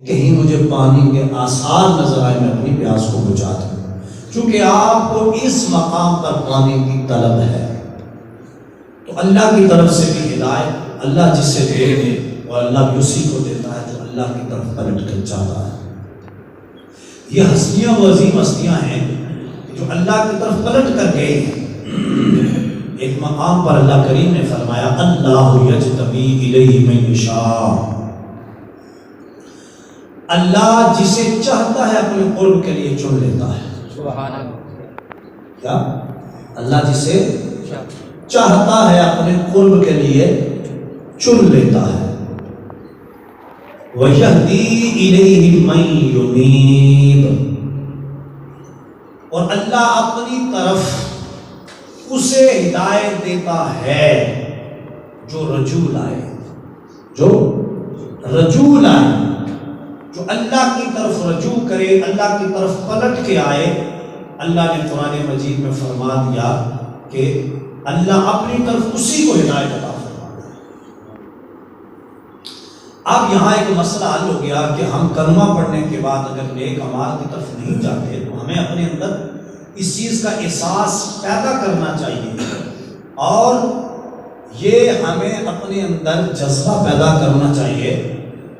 کہیں مجھے پانی کے آثار نظر آئے میں اپنی پیاس کو بجھا دوں، چونکہ آپ کو اس مقام پر پانی کی طلب ہے تو اللہ کی طرف سے بھی ہدایت، اللہ جسے دے دے اور اللہ بھی اسی کو دیتا ہے جو اللہ کی طرف پلٹ کر چاہتا ہے۔ یہ ہستیاں وہ عظیم ہستیاں ہیں جو اللہ کی طرف پلٹ کر گئے ہیں۔ ایک مقام پر اللہ کریم نے فرمایا اللہ یجتبی الیہ من یشاء، اللہ جسے چاہتا ہے اپنے قرب کے لیے چن لیتا ہے۔ سبحان اللہ۔ کیا؟ اللہ جسے چاہتا ہے اپنے قرب کے لیے چن لیتا ہے۔ وَيَهْدِي إِلَيْهِ مَن يُنِيبُ، اور اللہ اپنی طرف اسے ہدایت دیتا ہے جو رجوع لائے، جو رجوع لائے، جو اللہ کی طرف رجوع کرے، اللہ کی طرف پلٹ کے آئے۔ اللہ نے قرآن مجید میں فرما دیا کہ اللہ اپنی طرف اسی کو ہدایت عطا فرماتا ہے۔ اب یہاں ایک مسئلہ حل ہو گیا کہ ہم کلمہ پڑھنے کے بعد اگر نیک اعمال کی طرف نہیں جاتے تو ہمیں اپنے اندر اس چیز کا احساس پیدا کرنا چاہیے، اور یہ ہمیں اپنے اندر جذبہ پیدا کرنا چاہیے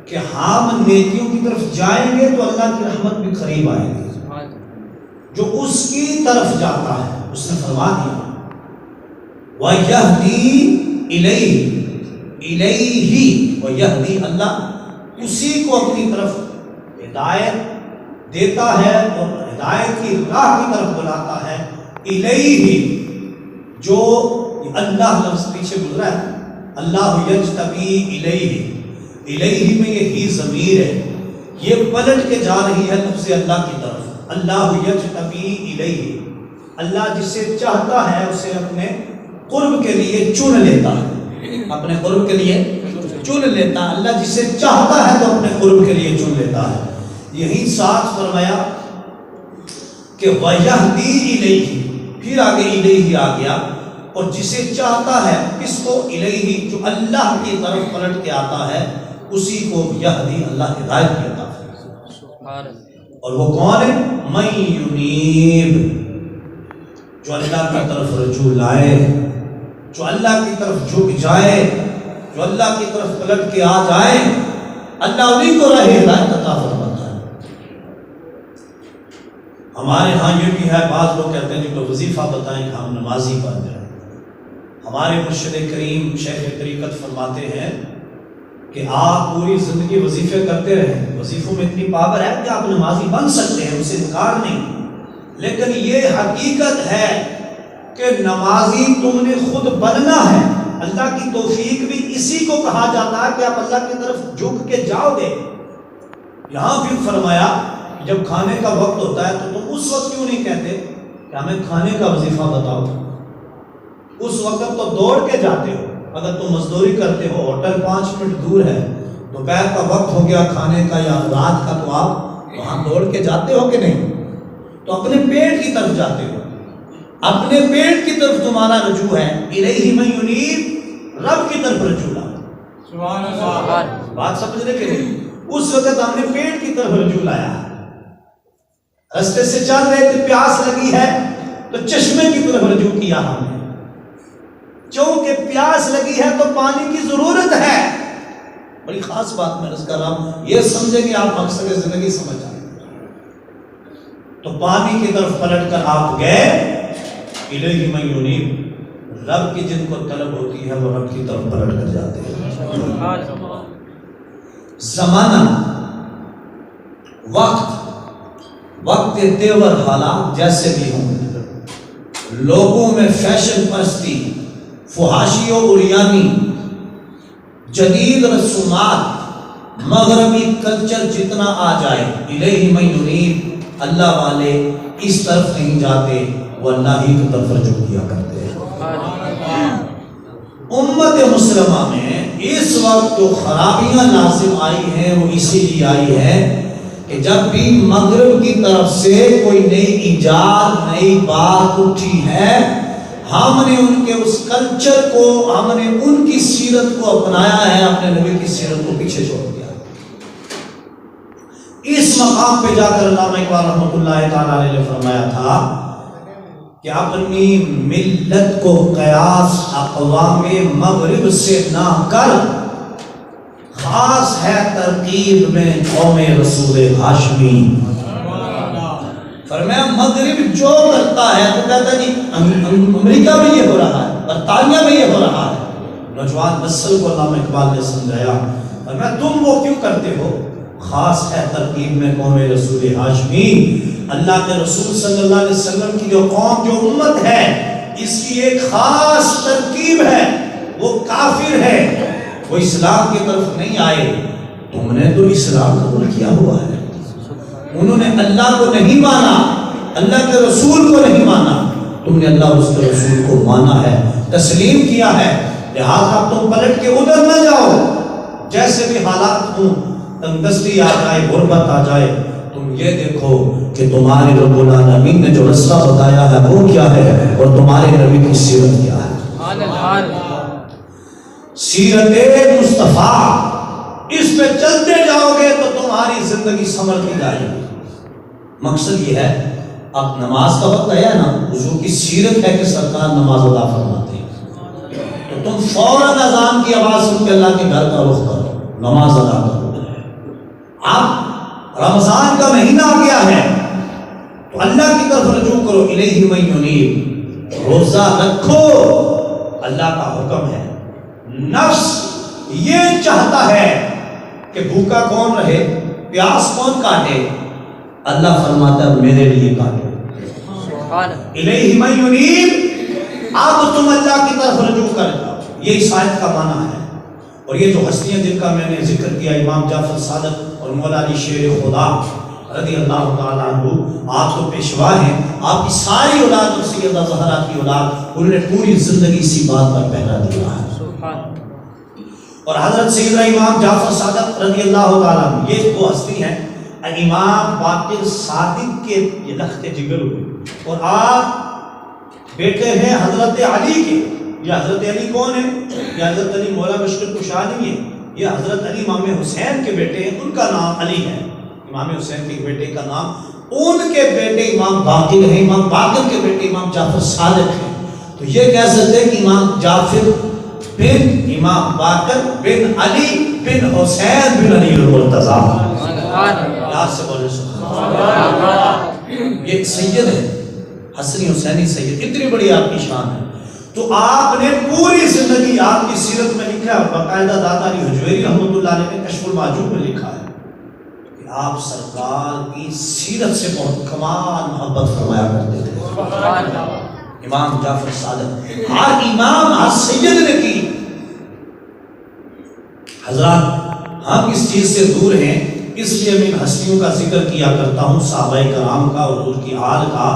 کہ ہم نیکیوں کی طرف جائیں گے تو اللہ کی رحمت بھی قریب آئے گی۔ جو اس کی طرف جاتا ہے اس نے فرما دیا وَيَهْدِي إِلَيْهِ وَيَهْدِي، اللہ اسی کو اپنی طرف ہدایت دیتا ہے اور ہدایت کی راہ کی طرف بلاتا ہے۔ الیہ، جو اللہ لفظ پیچھے گزرا ہے، اللہ یجتبی الیہ، الیہ میں یہ ہی ضمیر ہے، یہ پلٹ کے جا رہی ہے لفظ اللہ کی طرف۔ اللہ یجتبی الیہ، اللہ جسے چاہتا ہے اسے اپنے قرب کے لیے چن لیتا ہے، اپنے قرب کے لیے چن لیتا ہے۔ اللہ جسے چاہتا ہے تو اپنے قرب کے لیے چن لیتا ہے۔ یہی ساتھ فرمایا کہ وَيَهْدِي إِلَيْهِ، پھر آگے الیہ آ گیا، اور جسے چاہتا ہے کس کو؟ الیہ، جو اللہ کی طرف پلٹ کے آتا ہے اسی کو یہدی، اللہ ہدایت دیتا ہے۔ اور وہ کون ہے؟ من ینیب، جو اللہ کی طرف رجوع لائے، جو اللہ کی طرف جھک جائے، جو اللہ کی طرف پلٹ کے آ جائے، اللہ انہیں کو راہ ہدایت عطا فرماتا ہے۔ ہمارے ہاں یہ بھی ہے، بعض لوگ کہتے ہیں جی تو وظیفہ بتائیں کہ ہم نمازی بن جائیں۔ ہمارے مرشد کریم شیخ طریقت فرماتے ہیں کہ آپ پوری زندگی وظیفے کرتے رہیں، وظیفوں میں اتنی پاور ہے کہ آپ نمازی بن سکتے ہیں، اسے انکار نہیں، لیکن یہ حقیقت ہے کہ نمازی تم نے خود بننا ہے۔ اللہ کی توفیق بھی اسی کو کہا جاتا ہے کہ آپ اللہ کی طرف جھک کے جاؤ گے۔ یہاں پھر فرمایا جب کھانے کا وقت ہوتا ہے تو تم اس وقت کیوں نہیں کہتے کہ ہمیں کھانے کا وظیفہ بتاؤ؟ اس وقت تو دوڑ کے جاتے ہو، اگر تم مزدوری کرتے ہو، ہوٹل 5 منٹ دور ہے، دوپہر کا وقت ہو گیا کھانے کا یا رات کا، تو آپ وہاں دوڑ کے جاتے ہو کہ نہیں؟ تو اپنے پیٹ کی طرف جاتے ہو، اپنے پیٹ کی طرف تمہارا رجوع ہے۔ الیہ من ینیب، رب کی طرف رجوع لاؤ۔ سبحان اللہ، بات سمجھ رہے کہ نہیں؟ اس وقت ہم نے پیٹ کی طرف رجوع لایا، رستے سے چل رہے تھے، پیاس لگی ہے تو چشمے کی طرف رجوع کیا ہم نے، چونکہ پیاس لگی ہے تو پانی کی ضرورت ہے۔ بڑی خاص بات میں عرض کر رہا ہوں، یہ سمجھیں کہ آپ مقصد زندگی سمجھ جائیں۔ تو پانی کی طرف پلٹ کر آپ گئے، الیہ من ینیب، رب کی جن کو طلب ہوتی ہے وہ رب کی طرف پلٹ کر جاتے ہیں۔ زمانہ، وقت تیور حالات جیسے بھی ہوں، لوگوں میں فیشن پرستی، فحاشی و عریانی، جدید رسومات، مغربی کلچر جتنا آ جائے، الیہ من ینیب، اللہ والے اس طرف نہیں جاتے، وہ اللہ ہی کی طرف رجوع کیا کرتے ہیں۔ امت مسلمہ میں اس وقت جو خرابیاں لازم آئی ہیں وہ اسی لیے آئی ہے کہ جب بھی مغرب کی طرف سے کوئی نئی ایجاد، نئی بات اٹھی ہے، ہم نے ان کے اس کلچر کو، ہم نے ان کی سیرت کو اپنایا ہے، اپنے نبی کی سیرت کو پیچھے چھوڑ دیا۔ مقام پہ جا کر علامہ اقبال رحمۃ اللہ تعالیٰ علیہ نے فرمایا تھا کہ اپنی ملت کو قیاس اقوام مغرب سے نہ کر، خاص ہے ترکیب میں قوم رسول ہاشمی۔ فرمایا مغرب جو کرتا ہے تو کہتا ہے کہ امریکہ میں یہ ہو رہا ہے، برطانیہ میں یہ ہو رہا ہے۔ نوجوان نسل کو علامہ اقبال نے سمجھایا، فرمایا تم وہ کیوں کرتے ہو؟ خاص ہے ترکیب میں قوم رسول ہاشمی۔ اللہ کے رسول صلی اللہ علیہ وسلم کی جو قوم، جو امت ہے، اس کی ایک خاص ترکیب ہے، وہ کافر ہے، وہ اسلام کی طرف نہیں آئے۔ تم نے تو اسلام قبول کیا ہوا ہے، انہوں نے اللہ کو نہیں مانا، اللہ کے رسول کو نہیں مانا، تم نے اللہ اور اس کے رسول کو مانا ہے، تسلیم کیا ہے، لہٰذا تم پلٹ کے ادھر نہ جاؤ۔ جیسے بھی حالات ہوں، تنگدستی آ جائے، غربت آ جائے، تم یہ دیکھو کہ تمہارے رب العالمین نے جو رستہ بتایا ہے وہ کیا ہے، اور تمہارے نبی کی سیرت کیا ہے، سیرت مصطفیٰ۔ اس پہ چلتے جاؤ گے تو تمہاری زندگی سنورتی جائے گی۔ مقصد یہ ہے، اب نماز کا وقت آیا نا، حضور کی سیرت ہے کہ سرکار نماز ادا فرماتے ہیں، تو تم فوراً اذان کی آواز سن کے اللہ کے گھر کا رخ کرو، نماز ادا کرو۔ اب رمضان کا مہینہ آ گیا ہے تو اللہ کی طرف رجوع کرو، الیہ من ینیب، روزہ رکھو، اللہ کا حکم ہے۔ نفس یہ چاہتا ہے کہ بھوکا کون رہے، پیاس کون کاٹے، اللہ فرماتا ہے میرے لیے کاٹو، الیہ من ینیب، اب تم اللہ کی طرف رجوع کر جاؤ۔ یہ اس آیت کا معنی ہے۔ اور یہ جو ہستیاں جن کا میں نے ذکر کیا، امام جعفر صادق اور مولا علی شیر خدا رضی اللہ تعالیٰ عنہ، آپ تو پیشوا ہیں، آپ کی ساری اولاد اور سیدہ زہرا کی اولاد، انہوں نے پوری زندگی اسی بات پر پہرا دیا ہے۔ اور حضرت سیدنا امام جعفر صادق رضی اللہ تعالیٰ عنہ، یہ وہ ہستی ہیں امام باقر صادق کے یہ لخت جگر ہوئے، اور آپ بیٹے ہیں حضرت علی کے۔ یہ حضرت علی کون ہے؟ یہ حضرت علی مولا مشکل کشا نہیں ہے، یہ حضرت علی امام حسین کے بیٹے ہیں، ان کا نام علی ہے، امام حسین کے بیٹے کا نام، ان کے بیٹے امام باقر ہیں، امام باقر کے بیٹے امام جعفر صادق ہیں۔ تو یہ کہہ سکتے ہیں کہ امام جعفر بن امام باقر بن علی بن حسین بن علی المرتضیٰ، یاد سے بولے سبحان اللہ۔ یہ سید ہے، حسنی حسینی سید، اتنی بڑی آپ کی شان ہے۔ تو آپ نے پوری زندگی، آپ کی سیرت میں لکھا ہے، باقاعدہ داتا علی حجویری رحمۃ اللہ علیہ نے کشف المعجوب میں لکھا ہے کہ آپ سرکار کی سیرت سے بہت کمال محبت فرمایا کرتے تھے۔ امام جعفر صادق، ہر امام ہر سید نے کی۔ حضرات ہم اس چیز سے دور ہیں، اس لیے میں ان ہستیوں کا ذکر کیا کرتا ہوں، صحابہ کرام کا اور ان کی آل کا،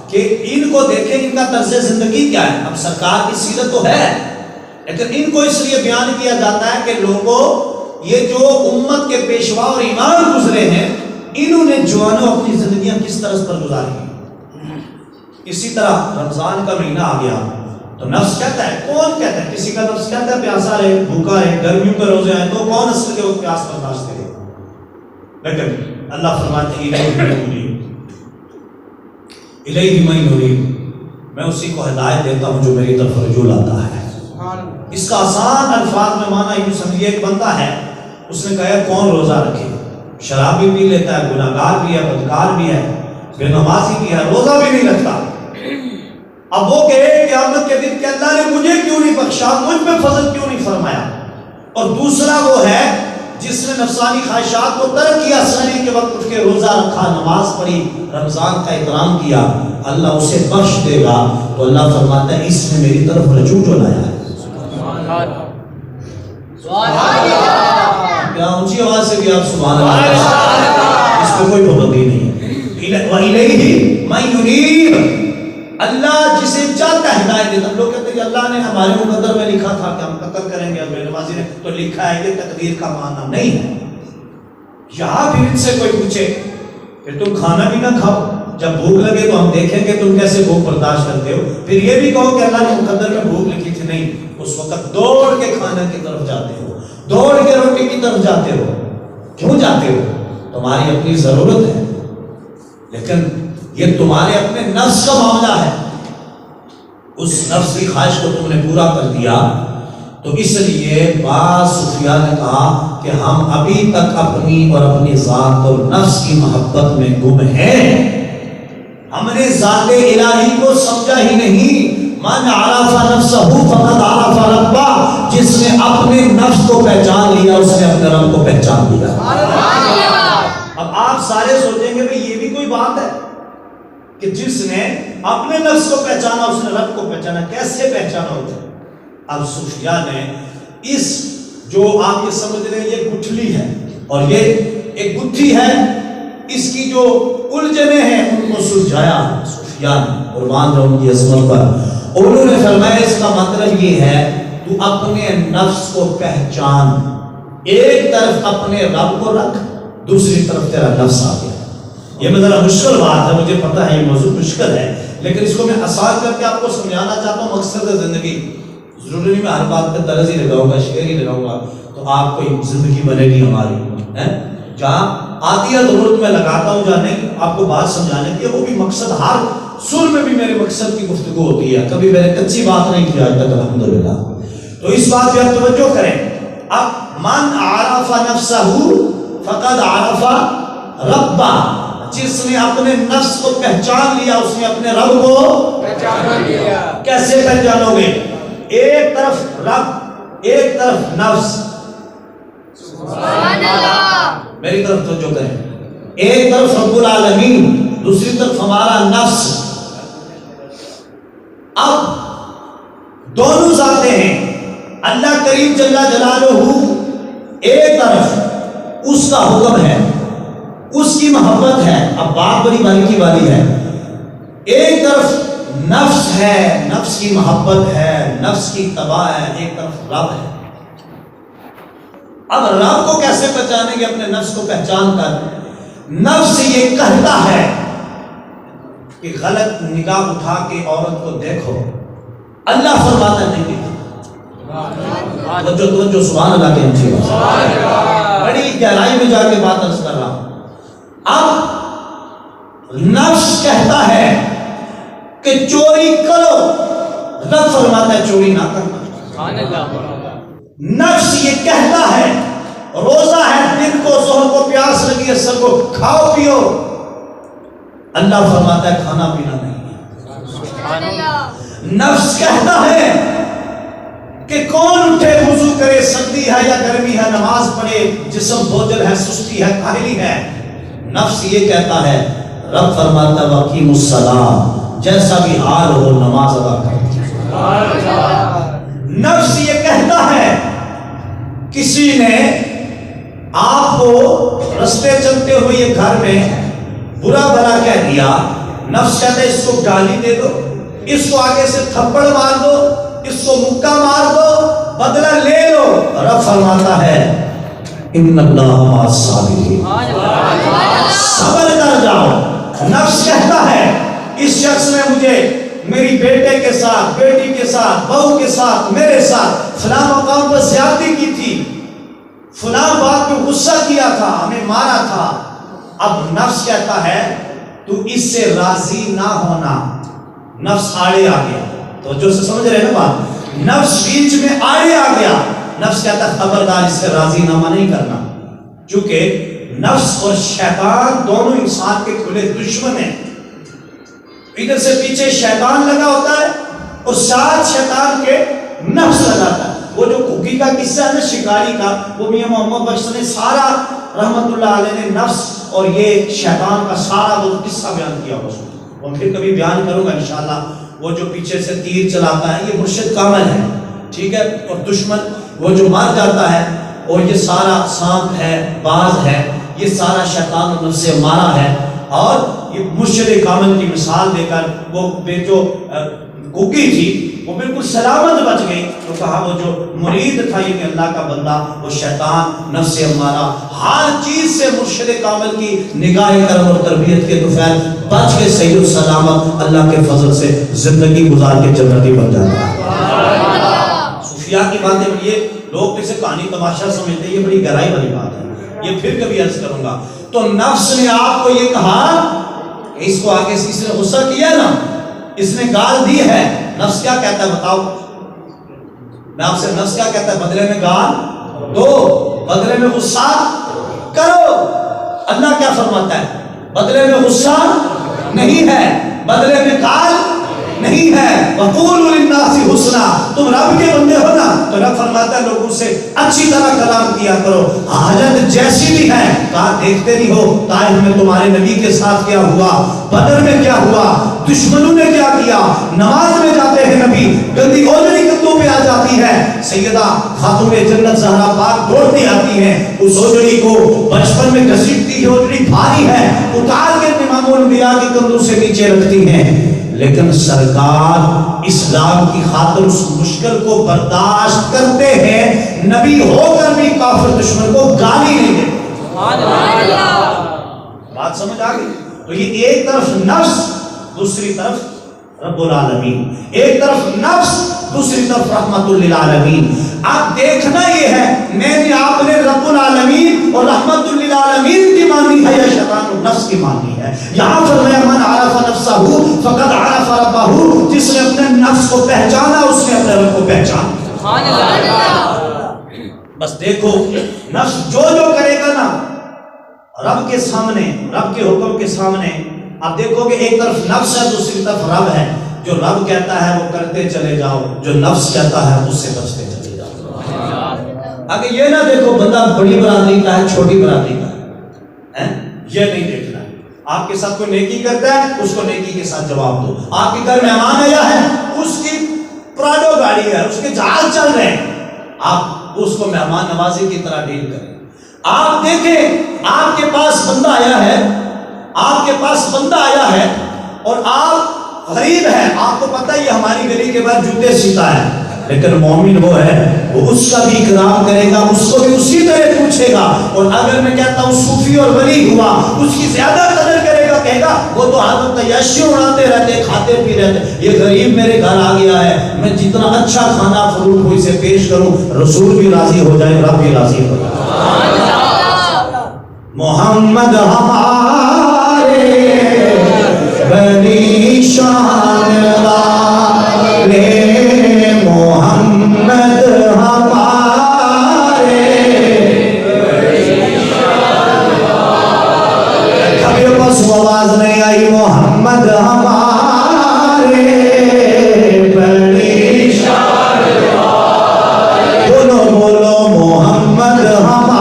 کہ ان کو دیکھیں ان کا طرز زندگی کیا ہے۔ اب سرکار کی سیرت تو ہے، لیکن ان کو اس لیے بیان کیا جاتا ہے کہ لوگوں، یہ جو امت کے پیشوا اور امام گزرے ہیں، انہوں نے جوانوں اپنی زندگیاں کس طرح پر گزاری۔ اسی طرح رمضان کا مہینہ آ گیا تو نفس کہتا ہے، کون کہتا ہے، کسی کا نفس کہتا ہے پیاسا رہے، بھوکا رہے، گرمیوں کے روزے ہیں، تو کون اصل کے وقت پیاس برداشت کرے؟ لیکن اللہ فرماتے ہیں الیہ من ینیب، میں اسی کو ہدایت دیتا ہوں جو میری طرف رجوع لاتا ہے۔ اس کا آسان الفاظ میں معنی یوں سمجھیے، ایک بندہ ہے، اس نے کہا کون روزہ رکھے، شراب بھی پی لیتا ہے، گناہگار بھی ہے، بدکار بھی ہے، بے نمازی بھی ہے، روزہ بھی نہیں رکھتا۔ اب وہ کہے قیامت کے دن کہ اللہ نے مجھے کیوں نہیں بخشا، مجھ پہ فضل کیوں نہیں فرمایا۔ اور دوسرا وہ ہے جس نے نفسانی خواہشات کو ترک کیا، سحری کے وقت اٹھ کے روزہ رکھا، نماز پڑھی، رمضان کا احترام کیا، اللہ اسے بخش دے گا۔ تو اللہ فرماتا ہے اس نے میری طرف رجوع جو لایا ہے۔ کیا اونچی آواز سے بھی آپ سبحان اللہ، اس پہ کوئی پابندی نہیں ہے۔ وَإِلَيْهِ مَن يُنِيبُ، اللہ جسے چاہتا ہے ہدایت دیتا۔ لوگ کہتے ہیں کہ اللہ نے ہمارے مقدر میں لکھا تھا کہ ہم قتل کریں گے، اور بے نمازی نے تو لکھا ہے، یہ تقدیر کا معنی نہیں ہے۔ یہاں پھر ان سے کوئی پوچھے کہ تم کھانا بھی نہ کھاؤ، جب بھوک لگے تو ہم دیکھیں گے تم کیسے بھوک برداشت کرتے ہو، پھر یہ بھی کہو کہ اللہ نے مقدر میں بھوک لکھی تھی، نہیں، اس وقت دوڑ کے کھانے کی طرف جاتے ہو، دوڑ کے روٹی کی طرف جاتے ہو۔ کیوں جاتے ہو؟ تمہاری اپنی ضرورت ہے، لیکن یہ تمہارے اپنے نفس کا معاملہ ہے، اس نفس کی خواہش کو تم نے پورا کر دیا، تو اس لیے بعض صوفیاء نے کہا کہ ہم ابھی تک اپنی اور اپنی ذات اور نفس کی محبت میں گم ہیں، ہم نے ذات الہی کو سمجھا ہی نہیں۔ من عرف نفسہ فقد عرف ربہ، جس نے اپنے نفس کو پہچان لیا اس نے اپنے رب کو پہچان لیا۔ اب آپ سارے سوچیں گے بھئی یہ بھی کوئی بات ہے کہ جس نے اپنے نفس کو پہچانا اس نے رب کو پہچانا، کیسے پہچانا ہوتا ہے؟ اب صوفیاء نے اس جو آپ یہ سمجھ رہے ہیں یہ گٹھلی ہے اور یہ ایک گٹھی ہے، اس کی جو الجھنیں ہیں ان کو سلجھایا صوفیاء نے، قربان رہوں کی عظمت پر۔ انہوں نے فرمایا اس کا مطلب یہ ہے تو اپنے نفس کو پہچان، ایک طرف اپنے رب کو رکھ، دوسری طرف تیرا نفس آ گیا۔ یہ میں ذرا مشکل بات ہے، مجھے پتہ ہے یہ موضوع مشکل ہے، لیکن اس کو میں آسان کر کے آپ کو سمجھانا چاہتا ہوں۔ مقصد ہے زندگی، ضروری نہیں میں ہر بات پہ طرز ہی لگاؤں گا، شعر ہی لگاؤں گا تو آپ کو زندگی بنے گی ہماری۔ جہاں آتی ہے ضرورت میں لگاتا ہوں، جہاں نہیں آپ کو بات سمجھانے کی، وہ بھی مقصد ہر سر میں بھی میرے مقصد کی گفتگو ہوتی ہے، کبھی میں نے کچی بات نہیں کی آج تک الحمدللہ۔ تو اس بات پہ آپ توجہ کریں۔ اب من عرف نفسہ فقد عرف ربہ، جس نے اپنے نفس کو پہچان لیا اس نے اپنے رب کو پہچان لیا۔ کیسے پہچانو گے؟ ایک طرف رب، ایک طرف نفس۔ سبحان اللہ، میری طرف توجہ کریں۔ ایک طرف رب العالمین، دوسری طرف ہمارا نفس۔ اب دونوں ذاتیں ہیں، اللہ کریم جل جلالہ ایک طرف اس کا حکم ہے، اس کی محبت ہے، اب بات بڑی باریکی والی ہے، ایک طرف نفس ہے، نفس کی محبت ہے، نفس کی تباہ ہے، ایک طرف رب ہے۔ اب رب کو کیسے پہچانیں گے؟ اپنے نفس کو پہچان کر۔ نفس یہ کہتا ہے کہ غلط نگاہ اٹھا کے عورت کو دیکھو، اللہ فرماتا نہیں دیکھو۔ توجہ سبحان اللہ کے اچھی بات، بڑی گہرائی میں جا کے بات عرض کر رہا ہوں۔ اب نفس کہتا ہے کہ چوری کرو، رب فرماتا ہے چوری نہ کرنا۔ نفس یہ کہتا ہے روزہ ہے، دن کو ظہر کو پیاس لگی ہے، سب کو کھاؤ پیو، اللہ فرماتا ہے کھانا پینا نہیں ہے۔ نفس کہتا ہے کہ کون اٹھے وضو کرے، سردی ہے یا گرمی ہے، نماز پڑھے، جسم بوجھل ہے، سستی ہے، کاہلی ہے۔ نفس یہ کہتا ہے، رب فرماتا ہے وَأَقِیمُوا الصَّلَاةَ، جیسا بھی حال ہو نماز ادا کرو۔ نفس یہ کہتا ہے کسی نے آپ کو رستے چلتے ہوئے یہ گھر میں برا بھلا کہہ دیا، نفس کہتا ہے اس کو گالی دے دو، اس کو آگے سے تھپڑ مار دو، اس کو مکہ مار دو، بدلہ لے لو۔ رب فرماتا ہے ان اللہ مع الصابرین، صبر کر جاؤ۔ نفس کہتا ہے اس شخص نے مجھے میری بیٹے کے ساتھ، بیٹی کے ساتھ، بہو کے ساتھ، میرے ساتھ فلاں مقام پر زیادتی کی تھی، فلاں بات پہ غصہ کیا تھا، ہمیں مارا تھا۔ اب نفس کہتا ہے تو اس سے راضی نہ ہونا۔ نفس آڑے آ گیا، تو جو سے سمجھ رہے ہیں نا بات، نفس بیچ میں آڑے آ گیا۔ نفس کہتا ہے خبردار اس سے راضی نامہ نہیں کرنا، چونکہ نفس اور شیطان دونوں انسان کے کھلے دشمن ہیں۔ ادھر سے پیچھے شیطان لگا ہوتا ہے اور ساتھ شیطان کے نفس لگاتا ہے۔ وہ جو کوکی کا قصہ ہے نا شکاری کا، وہ میاں محمد بخش نے سارا رحمت اللہ علیہ نے نفس اور یہ شیطان کا سارا وہ قصہ بیان کیا اس میں، اور پھر کبھی بیان کروں گا انشاءاللہ۔ وہ جو پیچھے سے تیر چلاتا ہے یہ مرشد کامل ہے، ٹھیک ہے، اور دشمن وہ جو مار جاتا ہے، اور یہ سارا سانپ ہے، باز ہے، یہ سارا شیطان و نفس مارا ہے۔ اور یہ مرشد کامل کی مثال دے کر وہ جو کوکی تھی وہ بالکل سلامت بچ گئی، تو کہا وہ جو مرید تھا یہ اللہ کا بندہ، وہ شیطان نفس امارہ ہر چیز سے مرشد کامل کی نگاہ کرم اور تربیت کے طفیل بچ کے صحیح و سلامت اللہ کے فضل سے زندگی گزار کے جنتی بن جاتا ہے۔ صوفیاء کی باتیں، یہ لوگ اسے کہانی تماشا سمجھتے ہیں، یہ بڑی گہرائی والی بات ہے، یہ پھر کبھی عرض کروں گا۔ تو نفس نے آپ کو یہ کہا کہ اس کو آگے سے اس نے غصہ کیا نا، اس نے گال دی ہے، نفس کیا کہتا ہے بتاؤ؟ میں آپ سے نفس کیا کہتا ہے؟ بدلے میں گال دو، بدلے میں غصہ کرو۔ اللہ کیا فرماتا ہے؟ بدلے میں غصہ نہیں ہے، بدلے میں گال نہیں ہے۔ وَقُولُوا لِلنَّاسِ حُسْنًا، تم رب کے بندے ہو نا، تو رب فرماتا ہے لوگوں سے اچھی طرح کلام کیا کرو۔ حالت جیسی بھی ہے، کہا دیکھتے نہیں ہو طائف میں تمہارے نبی کے ساتھ کیا ہوا، بدر میں کیا ہوا، دشمنوں نے کیا کیا، نماز میں جاتے ہیں نبی، گندی اوجڑی کندھوں پہ آ جاتی ہے، سیدہ خاتون جنت زہرا پاک دوڑتی آتی ہے، اس اوجڑی کو بچپن میں گھسیٹتی ہے، اوجڑی بھاری ہے، اتار کے امام الانبیاء کے کندھوں سے نیچے رکھتی ہیں، لیکن سرکار اسلام کی خاطر اس مشکل کو برداشت کرتے ہیں، نبی ہو کر بھی کافر دشمن کو گالی نہیں دیتے۔ بات سمجھ آ گئی؟ تو یہ ایک طرف نفس، دوسری طرف رب العالمین، ایک طرف نفس، دوسری طرف رحمت للعالمین۔ آپ دیکھنا یہ ہے میں نے آپ نے رب العالمین اور رحمت للعالمین کی مانی ہے یا شیطان النفس کی مانی ہے؟ یہاں فرمایا من عرف نفسہ فقد عرف ربہ، جس نے اپنے نفس کو پہچانا اس نے اپنے رب کو پہچانا۔ بس دیکھو نفس جو کرے گا نا رب کے سامنے، رب کے حکم کے سامنے، آپ دیکھو کہ ایک طرف نفس ہے دوسری طرف رب ہے، جو رب کہتا ہے وہ کرتے چلے جاؤ، جو نفس کہتا ہے اس سے بچتے چلے جاؤ۔ اگر یہ نہ دیکھو بندہ بڑی برادری کا ہے چھوٹی برادری کا ہے، یہ نہیں دیکھنا ہے۔ آپ کے ساتھ کوئی نیکی کرتا ہے اس کو نیکی کے ساتھ جواب دو۔ آپ کے گھر مہمان آیا ہے، اس کی پراڈو گاڑی ہے، اس کے جہاز چل رہے ہیں، آپ اس کو مہمان نوازی کی طرح ڈیل کریں۔ آپ دیکھیں آپ کے پاس بندہ آیا ہے، آپ کے پاس بندہ آیا ہے اور آپ غریب ہیں، آپ کو پتہ ہے یہ ہماری گلی کے بعد جوتے سیتا ہے، لیکن مومن وہ ہے وہ اس کا بھی اکرام کرے گا، اس کو بھی اسی طرح پوچھے گا، اور اگر میں کہتا ہوں صوفی اور ولی ہوا اس کی زیادہ قدر کرے گا، کہے گا وہ تو حالت عیاشی اڑاتے رہتے کھاتے پی رہتے، یہ غریب میرے گھر آ گیا ہے، میں جتنا اچھا کھانا فروٹ کوئی سے پیش کروں رسول بھی راضی ہو جائے، رب بھی راضی ہو جائے۔ محمد ہمارے بڑی شان والے، محمد ہمارے بڑی شان والے، کبھی بس آواز نہیں آئی، محمد ہمارے بڑی شان والے، بولو بولو محمد ہمارے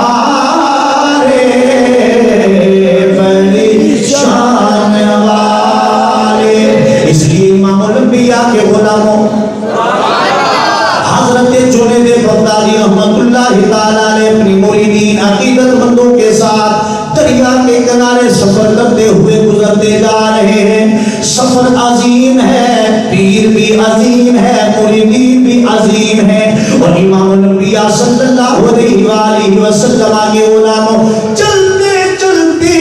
کے غلاموں حضرت جنید بغدادی رحمت اللہ تعالیٰ نے اپنی مریدین عقیدت مندوں کے ساتھ دریا کے کنارے سفر کرتے ہوئے گزرتے جا رہے ہیں۔ سفر عظیم ہے، پیر بھی عظیم ہے، مریدین بھی عظیم ہے، اور امام الانبیاء صلی اللہ علیہ وآلہ وسلم کے غلاموں چلتے چلتے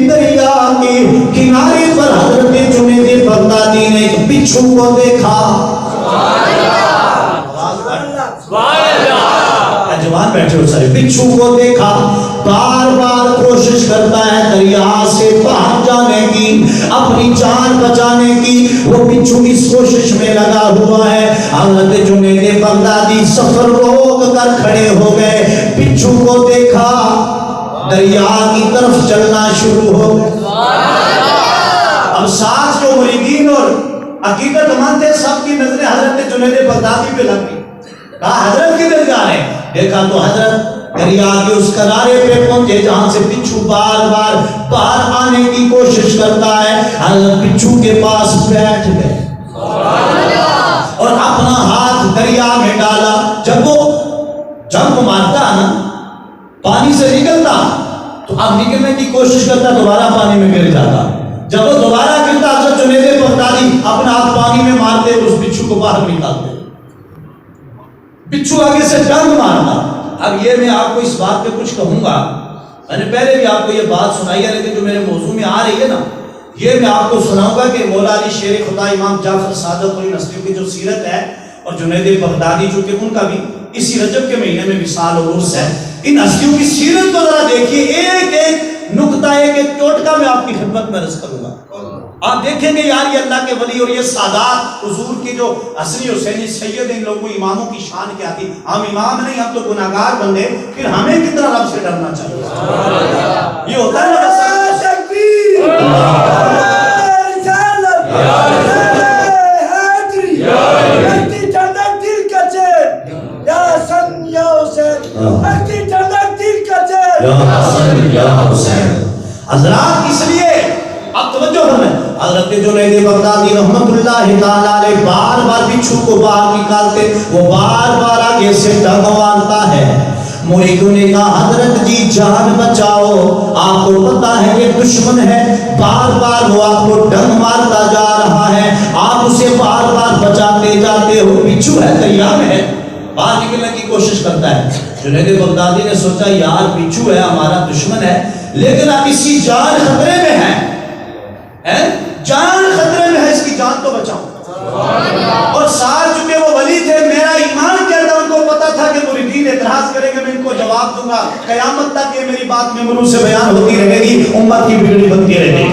دریا کے کنارے پر حضرت جنید بغدادی نے ایک بچھو کو دیکھا۔ جوان بیٹھے ہو سارے، بچھو کو دیکھا، بار بار کوشش کرتا ہے دریا سے باہر جانے کی، اپنی جان بچانے کی، وہ بچھو اس کوشش میں لگا ہوا ہے۔ حضرت جنید بغدادی سفر روک کر کھڑے ہو گئے، بچھو کو دیکھا، دریا کی طرف چلنا شروع ہو گئے۔ اب ساتھ جو مریدین اور عقیدت مند تھے سب کی نظریں حضرت جنید بغدادی پہ لگ گئی، کہا حضرت کدھر جا رہے ہیں؟ دیکھا تو حضرت دریا کے اس کنارے پہ پہنچے جہاں سے بچھو بار بار باہر آنے کی کوشش کرتا ہے۔ حضرت بچھو کے پاس بیٹھ گئے اور اپنا ہاتھ دریا میں ڈالا۔ جب وہ جب مارتا نا پانی سے نکلتا تو اب نکلنے کی کوشش کرتا، دوبارہ پانی میں گر جاتا۔ جب وہ دوبارہ گرتا حضرت جنید بغدادی اپنا ہاتھ پانی میں مارتے اور اس بچھو کو باہر نکالتے، بچھو آگے سے ڈنگ مارتا۔ اب یہ میں آپ کو اس بات پہ کچھ کہوں گا، میں نے پہلے بھی آپ کو یہ بات سنائی ہے، لیکن جو میرے موضوع میں آ رہی ہے نا یہ میں آپ کو سناؤں گا کہ مولا علی شیر خدا امام جعفر صادق اور نسلیوں کی جو سیرت ہے، اور جنید بغدادی جو کہ ان کا بھی اسی رجب کے مہینے میں وصال اور عرس ہے، ان ہستیوں کی سیرت کو ذرا دیکھیے، ایک ایک نقطہ ایک ٹوٹکا میں آپ کی خدمت میں عرض کروں گا. آپ دیکھیں گے یار یہ اللہ کے ولی اور یہ سادات حضور کی جو حسنی حسینی سید ان لوگوں اماموں کی شان کیا تھی. ہم امام نہیں, ہم تو گناہگار بندے, پھر ہمیں کتنا رب سے ڈرنا چاہیے. یہ ہوتا ہے نا حضرات. اس لیے اب توجہ کرنا, حضرت جنید بغدادی رحمت اللہ تعالی علیہ بار بار بچھو کو باہر نکالتے, وہ بار بار آگے سے ڈنگ مارتا ہے. مریدوں نے کہا حضرت جی جان بچاؤ, آپ کو پتا ہے یہ دشمن ہے, بار بار وہ آپ کو ڈنگ مارتا جا رہا ہے, آپ اسے بار بار بچاتے جاتے ہو. بچھو ہے تیار ہے, باہر نکلنے کی کوشش کرتا ہے. جنید بغدادی نے سوچا یار بچھو ہے ہمارا دشمن ہے, لیکن اب اس کی جان خطرے میں ہے, جان خطرے میں ہے, اس کی جان تو بچاؤں. اور سال چکے وہ ولی تھے, میرا ایمان کہتا, ان کو پتا تھا کہ مریدین اعتراض کریں گے, میں ان کو جواب دوں گا, قیامت تک یہ میری بات میں منہ سے بیان ہوتی رہے گی, امت کی بگڑی بنتی رہے گی.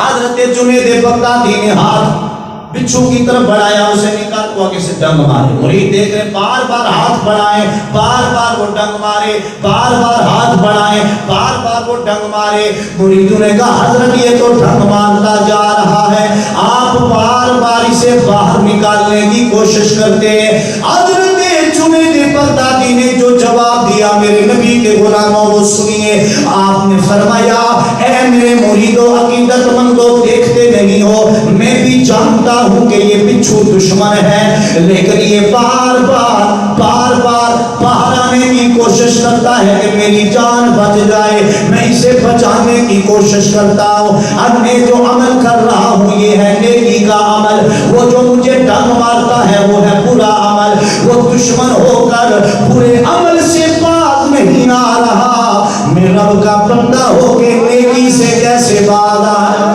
حضرت جنید بغدادی نے ہاتھ بچھو کی طرف بڑھایا, اسے نکال کو آگے سے ڈنگ مارے. مرید دیکھ رہے بار بار ہاتھ بڑھائیں, بار بار وہ ڈنگ مارے, بار بار ہاتھ بڑھائیں, بار بار وہ ڈنگ مارے. مریدوں نے کہا حضرت یہ تو ڈنگ مارتا جا رہا ہے, آپ بار بار اسے باہر نکالنے کی کوشش کرتے ہیں. حضرت جنید بغدادی نے جو جواب دیا میرے نبی کے غلاموں وہ سنیے. آپ نے فرمایا اے میرے مریدوں عقیدت مندوں, دیکھتے نہیں ہو, میں بھی جانتا ہوں کہ یہ بچھو دشمن ہے, لیکن یہ بار بار باہر آنے کی کوشش کرتا ہے کہ میری جان بچ جائے, میں اسے بچانے کی کوشش کرتا ہوں. اب میں جو عمل کر رہا ہوں یہ ہے نیکی کا عمل, وہ جو مجھے ڈنگ مارتا ہے وہ ہے برا عمل. وہ دشمن ہو کر برے عمل سے باز نہیں آ رہا, میں رب کا بندہ ہو کے نیکی سے کیسے باز آ رہا.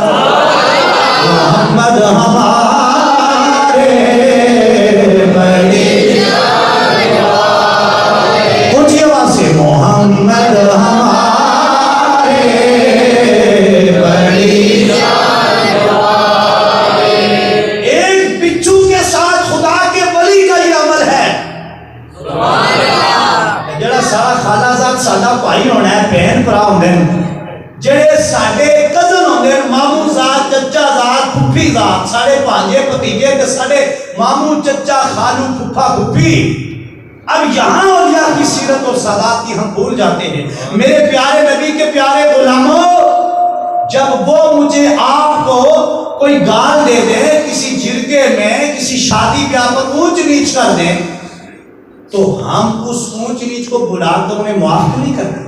محمد ہمارے بڑی اونچی آواز سے, محمد ہمارے بڑی. ایک بچھو کے ساتھ خدا کے ولی کا یہ عمل ہے. جڑا سارا خالہ زاد ساڈا بھائی ہونا ہے, بہن بھرا ہوندے نے, جڑے ساڈے کزن ہوندے نے, ماموں زاد, چچا زاد, پھپھی زاد, ساڈے بھانجے بھتیجے تے ساڈے ماموں چچا خالو پھپھا پھپھی. اب یہاں اولیاء کی سیرت اور سادات کی ہم بھول جاتے ہیں. میرے پیارے نبی کے پیارے غلاموں, جب وہ مجھے آپ کو کوئی گال دے دیں, کسی جرگے میں کسی شادی بیاہ پر اونچ نیچ کر دیں, تو ہم اس اونچ نیچ کو بلا کر انہیں معاف نہیں کرتے.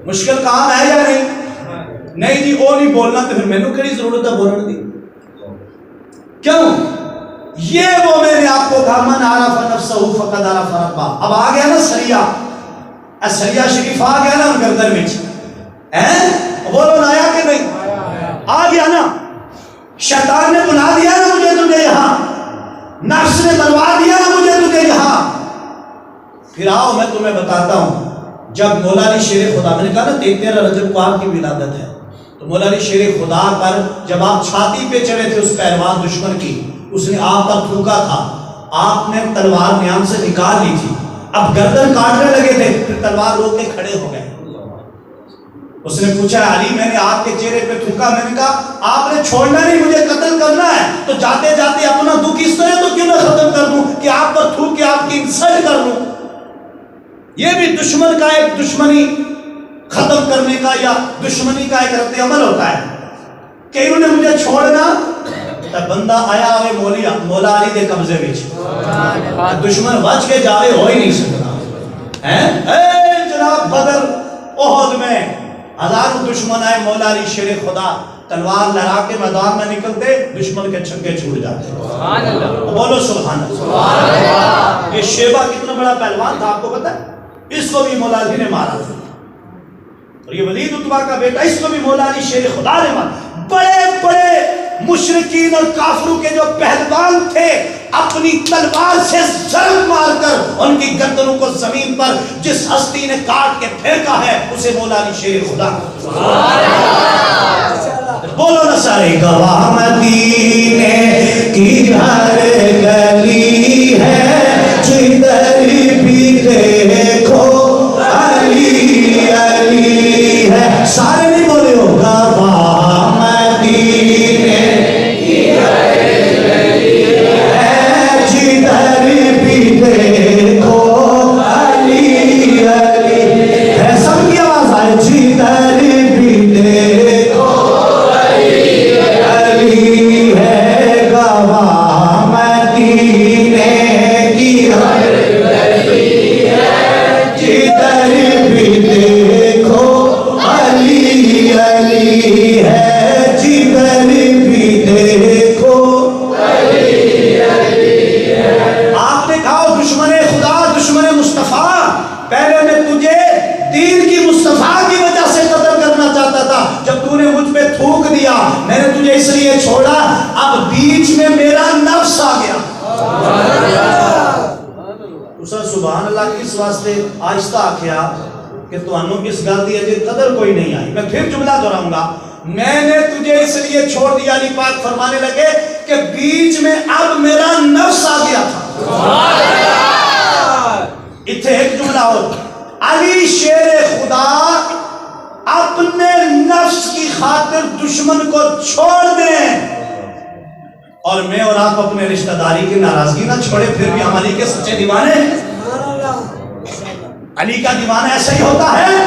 مشکل کام ہے یا نہیں؟ نہیں جی وہ نہیں بولنا, تو پھر میں نے کہڑی ضرورت ہے بولنے دی. کیوں؟ یہ وہ میں نے آپ کو کہا من عرف نفسہ فقد عرف ربہ. اب آ گیا نا سریا, سریا شریف آ گیا نا ان گردن میں, بولو آیا کہ نہیں آ گیا نا. شیطان نے بلا دیا نا مجھے تجھے یہاں, نفس نے بلوا دیا نا مجھے تجھے یہاں. پھر آؤ میں تمہیں بتاتا ہوں. جب مولا علی شیر خدا, میں نے کہا نا 13 رجب کو آپ کی ولادت ہے, تو مولا علی شیر خدا پر جب آپ چھاتی پہ چڑھے تھے اس پہلوان دشمن کی, اس نے آپ پر تھوکا تھا, آپ نے تلوار نیام سے نکال لی تھی, اب گردن کاٹنے لگے تھے, پھر تلوار روک کے کھڑے ہو گئے. اس نے پوچھا علی میں نے آپ کے چہرے پہ تھوکا, میں نے کہا آپ نے چھوڑنا نہیں, مجھے قتل کرنا ہے, تو جاتے جاتے اپنا دکھ اس طرح تو کیوں نہ ختم کر دوں کہ آپ پر تھوک کے آپ کی انسلٹ کر لوں. یہ بھی دشمن کا ایک دشمنی ختم کرنے کا یا دشمنی کا ایک رد عمل ہوتا ہے کہ انہوں نے مجھے چھوڑنا, تو بندہ آیا ہوئے مولا علی دے قبضے میں, دشمن بچ کے جاوے ہو ہی نہیں سکتا. اے جناب بدر احد میں ہزاروں دشمن آئے, مولا علی شیر خدا تلوار لہرا کے میدان میں نکلتے, دشمن کے چھکے چھوٹ جاتے. بولو سبحان اللہ. یہ شیبہ کتنا بڑا پہلوان تھا آپ کو پتا ہے, اس کو بھی مولا علی نے مارا تھا, اور یہ ولید عتبہ کا بیٹا, اس کو بھی مولا علی شیر خدا نے مارا. بڑے بڑے مشرکین اور کافروں کے جو پہلوان تھے اپنی تلوار سے ضرب مار کر ان کی گردنوں کو زمین پر جس ہستی نے کاٹ کے پھینکا ہے اسے مولا علی شیر خدا. بولو نا سارے. گواہ مدینے کی ہر گلی ہے جدھر بھی دیکھو علی علی ہے. سارے نہیں بولے ہو. گواہ مدینے کی ہر گلی ہے جدھر بھی دیکھو علی علی ہے. سب کی آواز آئے. جدھر بھی دیکھو علی ہے. گواہ مدینے کی ہر گلی ہے جدھر بھی دیکھو علی علی ہے. جدھر بھی دیکھو علی علی ہے. آپ نے کہا دشمن خدا دشمن مصطفیٰ. پہلے میں تجھے دین کی مصطفیٰ کی وجہ سے قتل کرنا چاہتا تھا. جب تو نے مجھ پہ تھوک دیا میں نے تجھے اس لیے چھوڑا. اب بیچ میں میرا نفس آ گیا. اسا سبحان اللہ کس واسطے آہستہ آکھیا کہ تانوں کس گل دی اجے قدر کوئی نہیں آئی. میں پھر جملہ دہراؤں گا. میں نے تجھے اس لیے چھوڑ دیا. علی پاک فرمانے لگے کہ بیچ میں اب میرا نفس آ گیا تھا. اتھے ایک جملہ اور. علی شیر خدا اپنے نفس کی خاطر دشمن کو چھوڑ دیں اور میں اور آپ اپنے رشتہ داری کی ناراضگی نہ چھوڑے. پھر بھی ہم علی کے سچے دیوانے ہیں. علی کا دیوانہ ایسا ہی ہوتا ہے.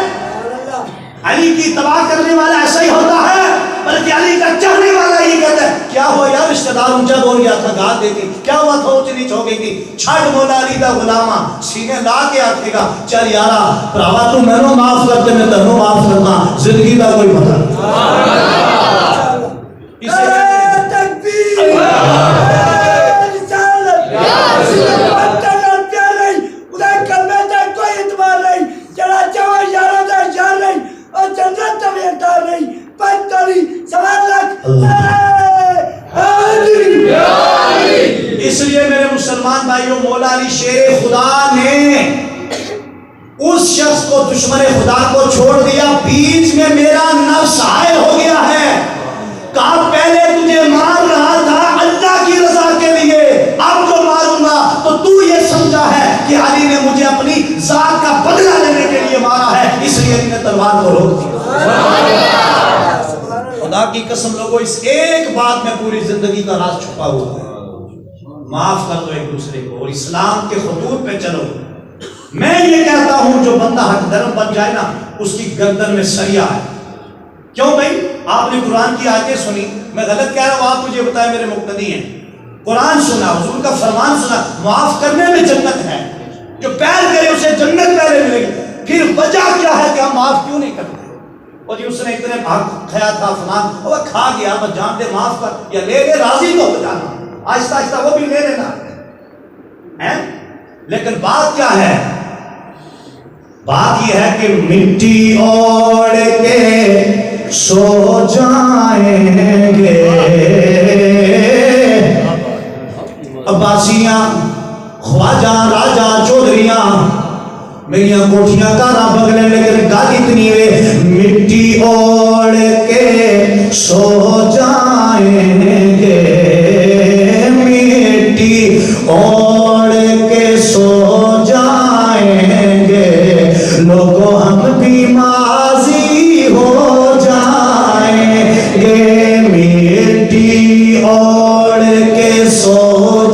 علی کی تباہ کرنے والا ایسا ہی ہوتا ہے. بلکہ علی کا چاہنے والا ہی کہتا ہے کیا ہوا یار رشتہ دار اونچا بول گیا تھا گال دیتی. کیا ہوا تھا اونچ نیچ ہو گئی تھی. چھڑ مولا علی دا غلامہ سینے لا کے آکھے گا چل یارا پراوا تو مینوں معاف کرتے میں تینوں معاف کرنا. زندگی دا کوئی پتہ اس لیے میرے مسلمان بھائیوں مولا علی شیر خدا نے اس شخص کو دشمن خدا کو چھوڑ دیا. بیچ میں میرا نفس حائل ہو گیا ہے. کہا پہلے تجھے مار رہا تھا اللہ کی رضا کے لیے. اب جو ماروں گا تو تو یہ سمجھا ہے کہ علی نے مجھے اپنی ذات کا بدلہ لینے کے لیے مارا ہے اس لیے علی نے تلوار کو روک دیا. خدا کی قسم لوگوں اس ایک بات میں پوری زندگی کا راز چھپا ہوا ہے. معاف کر دو ایک دوسرے کو اور اسلام کے خطوط پہ چلو. میں یہ کہتا ہوں جو بندہ حق درم بن جائے نا اس کی گردن میں سریا ہے. کیوں بھائی آپ نے قرآن کی آیتیں سنی. میں غلط کہہ رہا ہوں آپ مجھے بتائیں میرے مقتدی ہیں. قرآن سنا حضور کا فرمان سنا معاف کرنے میں جنت ہے. جو پیر کرے اسے جنت پہلے ملے گی. پھر وجہ کیا ہے کہ ہم معاف کیوں نہیں کرتے. اور جی اس نے اتنے بھاگ کھایا تھا فلان وہ کھا گیا بس جان دے معاف کر یا لے لے راضی تو ہو جانا. آہستہ آہستہ وہ بھی لے لینا ہے. لیکن بات کیا ہے. بات یہ ہے کہ مٹی اوڑ کے سو جائیں گے عباسیاں خواجہ راجہ چودھریاں میری کوٹھیاں کارا بگلے لیکن گال اتنی ہے مٹی اوڑ کے سو جائیں گے. مٹی اوڑ کے سو جائیں گے لوگوں ہم بھی ماضی ہو جائیں گے. مٹی اوڑ کے سو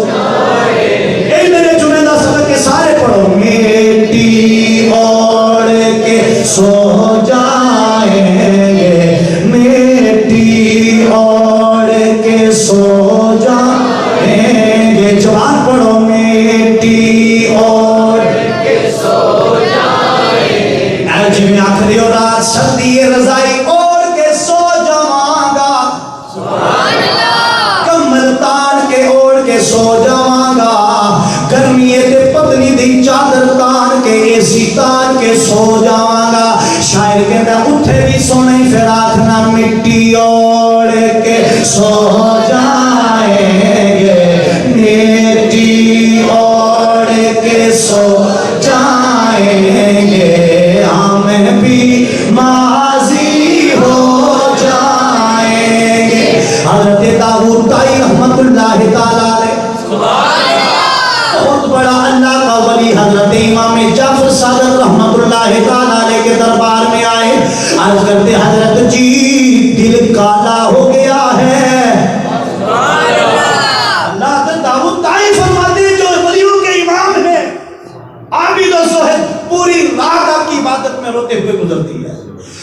جائیں گے. میرے جمعہ سبق کے سارے پڑھو. مٹی اوڑ کے سو جائیں گے. مٹی اوڑ کے سو جائیں گے. جوان پڑھو. مٹی اوڑ کے سو جائیں گے. جی میں آخری اور رات سردی رضائی اوڑ کے سو جاواں گا. کمل تان کے اوڑ کے سو جاواں گا. گرمی تے پتنی دی چادر تان کے اسی تان کے سو جاواں گا. شاعر کہتا اٹھے بھی سونے پھر آخنا مٹی اوڑ کے سو جائیں گے. عرض کرتے حضرت جی دل کالا ہو گیا ہے. اللہ حضرت داؤد طائی فرماتے ہیں جو ولیوں کے امام ہیں، عابد و زاہد، پوری رات آپ کی عبادت میں روتے ہوئے گزرتی ہے.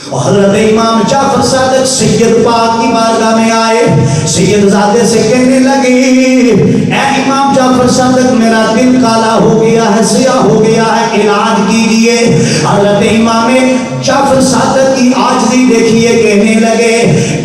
اور حضرت امام جعفر صادق سید پاک کی بارگاہ میں آئے. سید زادے سے کہنے لگے اے امام جعفر صادق میرا دل کالا ہو گیا ہے، سیاہ ہو گیا ہے، علاج کیجئے. حضرت امام جعفر صادق کی عاجزی دیکھیے، کہنے لگے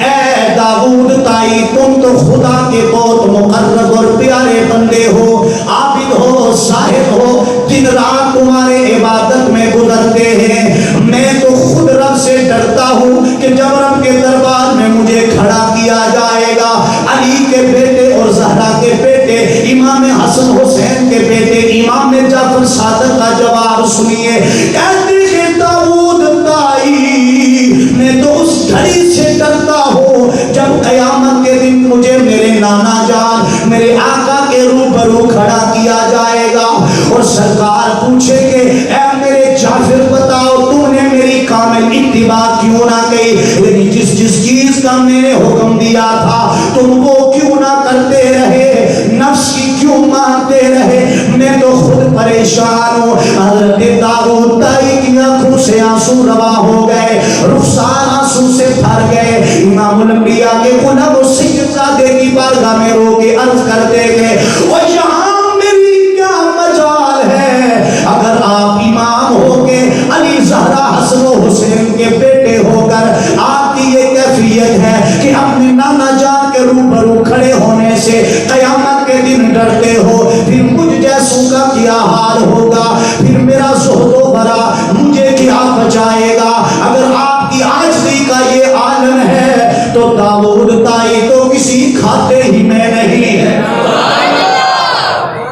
اے داؤد طائی تم تو خدا کے بہت مقرب اور پیارے بندے ہو، عابد ہو، زاہد ہو، دن رات تمہارے عبادت میں گزرتے ہیں. میں تو خود رب سے ڈرتا ہوں کہ جب رب کے دربار میں مجھے کھڑا کیا جائے گا، علی کے بیٹے اور زہرا کے بیٹے، امام حسن حسین کے بیٹے امام جعفر صادق کا جواب سنیے. کہتے ہیں داؤد طائی میں تو اس گھڑی سے ڈرتا ہوں جب قیامت کے دن مجھے میرے نانا جان میرے آقا کے روبرو کھڑا کیا جائے گا اور سرکار پوچھیں گے اے میرے جعفر بتاؤ تم نے میری کامل اتباع کیوں نہ کی، یعنی جس چیز کا میں نے حکم دیا تھا تم وہ کیوں نہ کرتے رہے، نفس کی کیوں مانتے رہے، میں تو خود پریشان ہوں. حضرت داؤد طائی کی آنکھوں سے آنسو روا ہو گئے، رخسار آنسو سے بھر گئے. امام الانبیاء کے قلب و سید زادے کی بارگاہ میں رو کے عرض کرتے گئے اور یہاں میری کیا مجال ہے، اگر آپ امام ہو کے علی زہرا حسن و حسین کے بیٹے ہو کر آپ کی یہ کیفیت ہے کہ اپنے نانا جان کے روبرو کھڑے ہونے سے قیامت کے دن ڈرتے ہو، پھر مجھ جیسوں کا کیا حال ہوگا، پھر میرا زہد و برا مجھے کیا بچائے گا. اگر آپ کی عاجزی کا یہ عالم ہے تو داؤد طائی تو کسی کھاتے ہی میں نہیں ہے.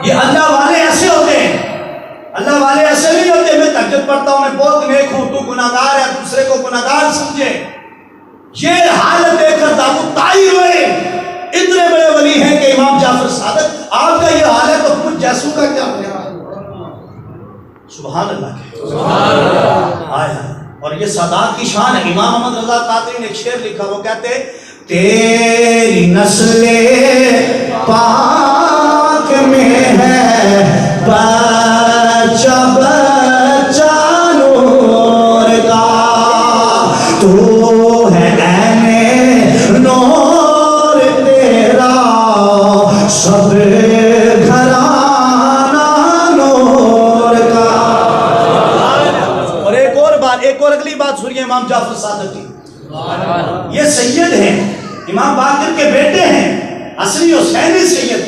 یہ اللہ والے ایسے ہوتے ہیں، اللہ والے ایسے نہیں ہوتے میں تہجد پڑھتا ہوں، میں بہت نیک ہوں، تو گناہگار ہے، دوسرے کو گناہگار سمجھے. یہ حالت دیکھ کر داؤد طائی ہوئے، اتنے بڑے ولی ہیں کہ امام جعفر صادق آپ کا یہ حال ہے تو مجھ جیسوں کا کیا ہوگا. سبحان اللہ کے آیا. اور یہ سادات کی شان ہے. امام احمد رضا قادری نے ایک شعر لکھا، وہ کہتے تیری نسل پاک میں ہے بچہ بچہ نور کا، تو ہے عین نور تیرا سب گھرانہ نور کا. اور ایک اور اگلی بات سنیے امام جعفر صادق کی. یہ سید ہیں، امام باقر کے بیٹے ہیں، اصلی حسینی سید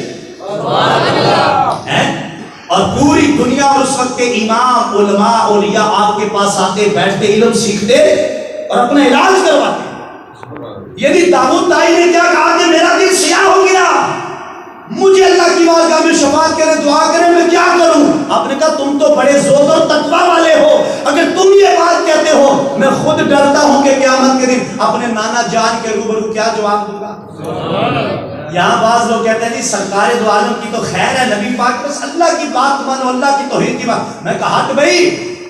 ہیں. اور پوری دنیا اور اس وقت کے امام علماء اولیاء آپ کے پاس آتے، بیٹھتے، علم سیکھتے اور اپنا علاج کرواتے. یعنی داؤد طائی نے کیا کہا کہ میرا دل سیاہ ہو گیا، مجھے اللہ کی بارگاہ میں شفاعت کرے، دعا کرے، میں کیا کروں. آپ نے کہا تم تو بڑے زہد اور تقویٰ والے ہو، اگر تم یہ بات کہتے ہو میں خود ڈرتا ہوں کہ قیامت کے دن اپنے نانا جان کے روبرو کیا جواب دوں گا. یہاں بعض لوگ کہتے ہیں جی سرکار دو عالم کی تو خیر ہے، نبی پاک بس اللہ کی بات مانو، اللہ کی توحید کی بات. میں کہا کہ بھائی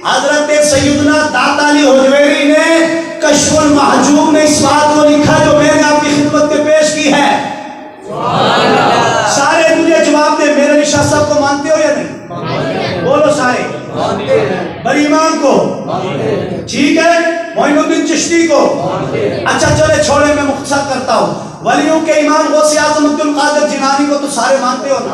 حضرت سیدنا داتا علی حجویری نے کشف المحجوب میں اس بات کو لکھا جو میں نے آپ کی خدمت میں پیش کی ہے. سارے مجھے جواب دے، میرے شاہ صاحب کو مانتے ہو یا نہیں؟ بولو سارے. بڑی امام کو ٹھیک ہے، معین الدین چشتی کو اچھا چلے چھوڑے، میں مختصر کرتا ہوں. ولیوں کے امام غوث اعظم عبد القادر جیلانی کو تو سارے مانتے ہو نا.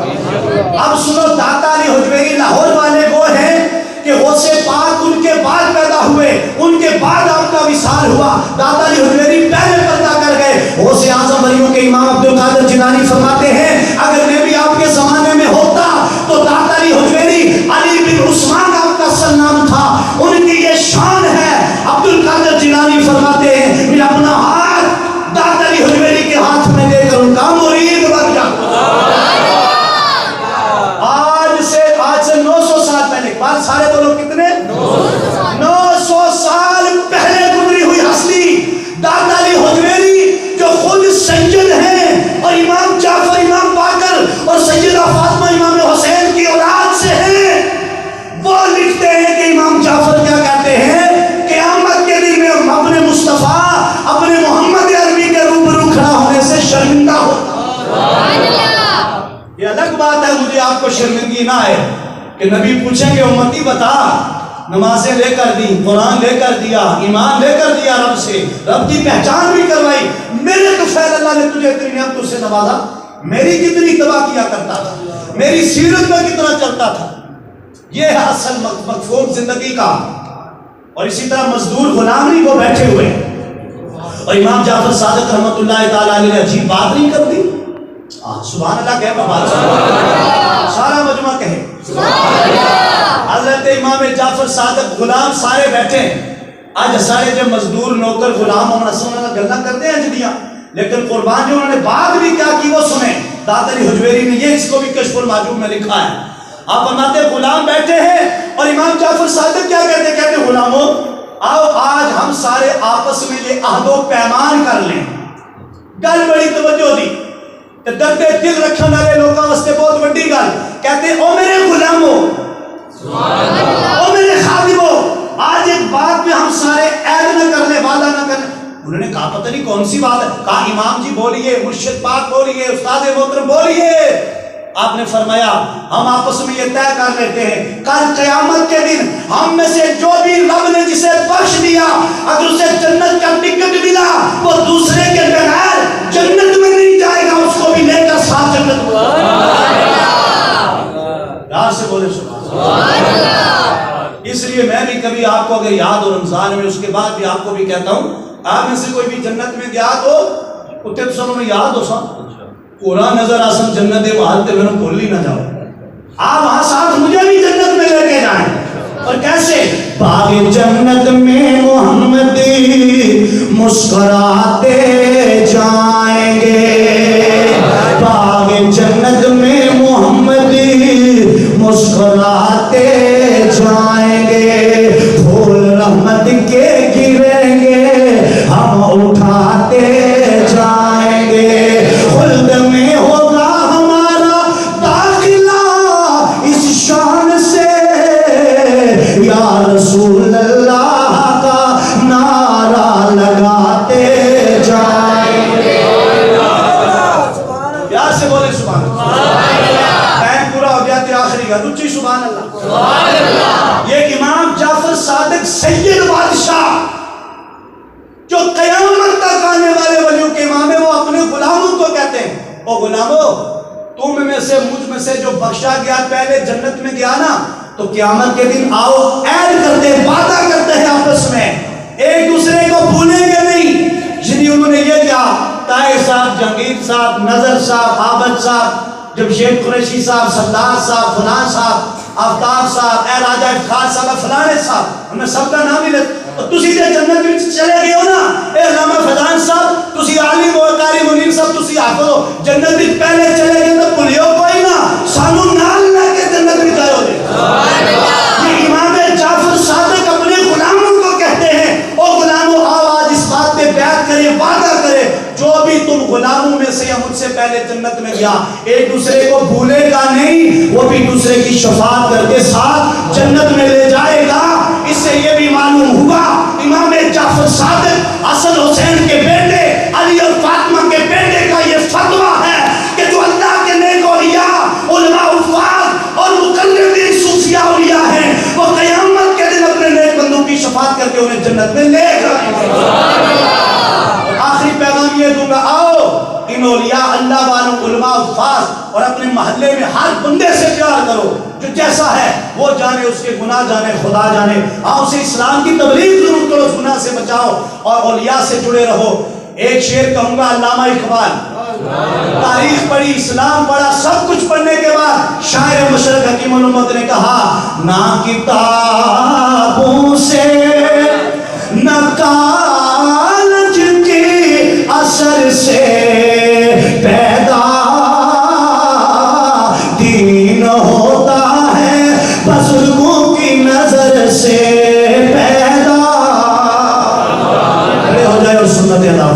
اب سنو داتا علی حجویری لاہور والے وہ ہیں کہ غوث پاک ان کے بعد پیدا ہوئے، ان کے بعد آپ کا وصال ہوا. داتا علی حجویری پہلے پردہ کر گئے. غوث اعظم ولیوں کے امام عبد القادر جیلانی فرماتے ہیں اگر نبی آپ کے زمانے میں ہوتا تو داتا علی حجویری علی بن عثمان آپ کا اصل نام تھا، ان کی یہ شان ہے. عبد القادر جیلانی فرماتے ہیں میں اپنا ہاتھ داتا علی حجویری کے ہاتھ میں دے کر ان کا مرید بن جاتا. آج سے 900 سال پہلے، بات سارے بولو کتنے، 900 سال پہلے گزری ہوئی ہستی داتا علی حجویری جو خود سید ہیں اور امام جعفر آپ کو شرمندگی نہ آئے کہ نبی پوچھیں گے امتی بتا نمازیں لے کر دی, قرآن لے کر دیا, ایمان لے کر دیا رب سے, رب کی پہچان بھی کروائی, میرے تو فیض اللہ نے تجھے اتنی نعمتوں سے نوازا, میری کتنی اتباع کیا کرتا تھا, میری سیرت میں کتنا چلتا تھا. یہ ہے اصل مقصود زندگی کا. اور اسی طرح مزدور غلامی کو بیٹھے ہوئے, اور امام جعفر صادق رحمۃ اللہ تعالی علیہ نے عجیب بات نہیں کر دی. سبحان اللہ کہے بات, سارا مجمع کہے حضرت امام جعفر صادق غلام سارے بیٹھے. آج سارے جب مزدور نوکر غلام ہونا سننا گلنا کرتے ہیں جدیاں, لیکن قربان جو انہوں نے بات بھی کیا کی وہ سنیں. داتا علی حجویری نے یہ اس کو بھی کشف المعجوب میں لکھا ہے. آپ فرماتے غلام بیٹھے ہیں اور امام جعفر صادق کیا کہتے ہیں, کہتے غلاموں آؤ آج ہم سارے آپس میں یہ عہد و پیمان کر لیں. گل بڑی توجہ دی, درد دل رکھنے والے لوگوں واسطے بہت بڑی گل. کہتے او میرے غلاموں, او میرے خادموں, آج ایک بات پہ ہم سارے عہد نہ کر لیں, وعدہ نہ کر لیں. انہوں نے کہا پتہ نہیں کون سی بات ہے. کہا امام جی بولیے, مرشد پاک بولیے, استاد محترم بولیے. آپ نے فرمایا ہم آپس میں یہ طے کر لیتے ہیں کل قیامت کے دن ہم میں سے جو بھی رب نے جسے بخش دیا اگر اسے جنت کا ٹکٹ ملا وہ دوسرے کے بغیر جنت میں نہیں جائے گا, اس کو بھی لے کر ساتھ جنت میں. یار سے بولے سبحان اللہ. اس لیے میں بھی کبھی آپ کو اگر یاد ہو رمضان میں, اس کے بعد بھی آپ کو بھی کہتا ہوں, آپ میں سے کوئی بھی جنت میں گیا تو اتنے تو سنوں میں یاد ہو سا قرآن نظر آسن جنت وہاں تے میں بھول ہی نہ جاؤ. آپ وہاں ساتھ مجھے بھی جنت میں لے کے جائیں. اور کیسے باغ جنت میں محمدی مسکراتے جائیں گے, باغ جنت میں محمدی مسکراتے جائیں گے, پھول رحمت کے گریں گے ہم اٹھاتے جائیں گے, خلد میں ہوگا ہمارا داخلہ اس شان سے, یا رسول اللہ کا نعرہ لگاتے جائیں گے. پیار سے بولے سبحان اللہ. ٹائم پورا ہو گیا تھا آخری کا رچی سبحان اللہ. یہ امام جعفر صادق سید بادشاہ جو قیامت تک آنے والے ولیوں کے امام ہیں, وہ اپنے غلاموں کو کہتے ہیں او غلاموں تم میں سے مجھ میں سے جو بخشا گیا پہلے جنت میں گیا نا, تو قیامت کے دن آؤ عہد کرتے وعدہ کرتے ہیں آپس میں, ایک دوسرے کو بھولیں گے نہیں. جنہیں انہوں نے یہ کہا, طاہر صاحب, جہانگیر صاحب, نظر صاحب, عابد صاحب, جمشید قریشی صاحب, سردار صاحب, فلان صاحب, آفتاب صاحب, اے راجہ افتخار صاحب, فلانے صاحب, ہمیں سب کا نام ہی لیتے. تسی جے جنت میں چلے گئے ہو نا, اے علامہ فیضان صاحب, تسی عالم و قاری منیر صاحب, تسی حافظ ہو, جنت میں پہلے چلے گئے تو بھولیو کوئی نہ, سانو نال لے کے جنت میں جائے ہو دے. یہ امام جعفر صادق اپنے غلاموں کو کہتے ہیں او غلاموں آؤ آج اس بات پہ بیعت کریں, وعدہ کریں, جو بھی تم غلاموں میں سے یا مجھ سے پہلے جنت میں گیا ایک دوسرے کو بھولے گا نہیں, وہ بھی دوسرے کی شفاعت کر کے ساتھ جنت میں لے جائے گا. اس سے یہ بھی معلوم ہوا امام جعفر صادق حسن حسین کے بیٹے علی اور فاطمہ کے بیٹے کا یہ فتویٰ ہے کہ جو اللہ کے نیک اولیاء, علماء حفاظ اور مقربین صوفیاء اولیاء ہیں, وہ قیامت کے دن اپنے نیک بندوں کی شفاعت کر کے انہیں جنت میں لے جائیں گے. آخری پیغام یہ دوں گا, آؤ ان اولیاء اللہ والوں, علماء حفاظ اور اپنے محلے میں ہر بندے سے پیار کرو جو جیسا ہے, وہ جانے اس کے گناہ جانے خدا جانے. آپ اسے اسلام کی تبلیغ ضرور کرو, گناہ سے بچاؤ اور اولیاء سے جڑے رہو. ایک شعر کہوں گا علامہ اقبال, تاریخ پڑھی, اسلام پڑھا, سب کچھ پڑھنے کے بعد شاعر مشرق حکیم الامت نے کہا نہ کتابوں سے نہ کالج کے اثر سے پیدا دین ہوتا ہے, بزرگوں کی نظر سے پیدا. کھڑے ہو جائے اور سنت ادا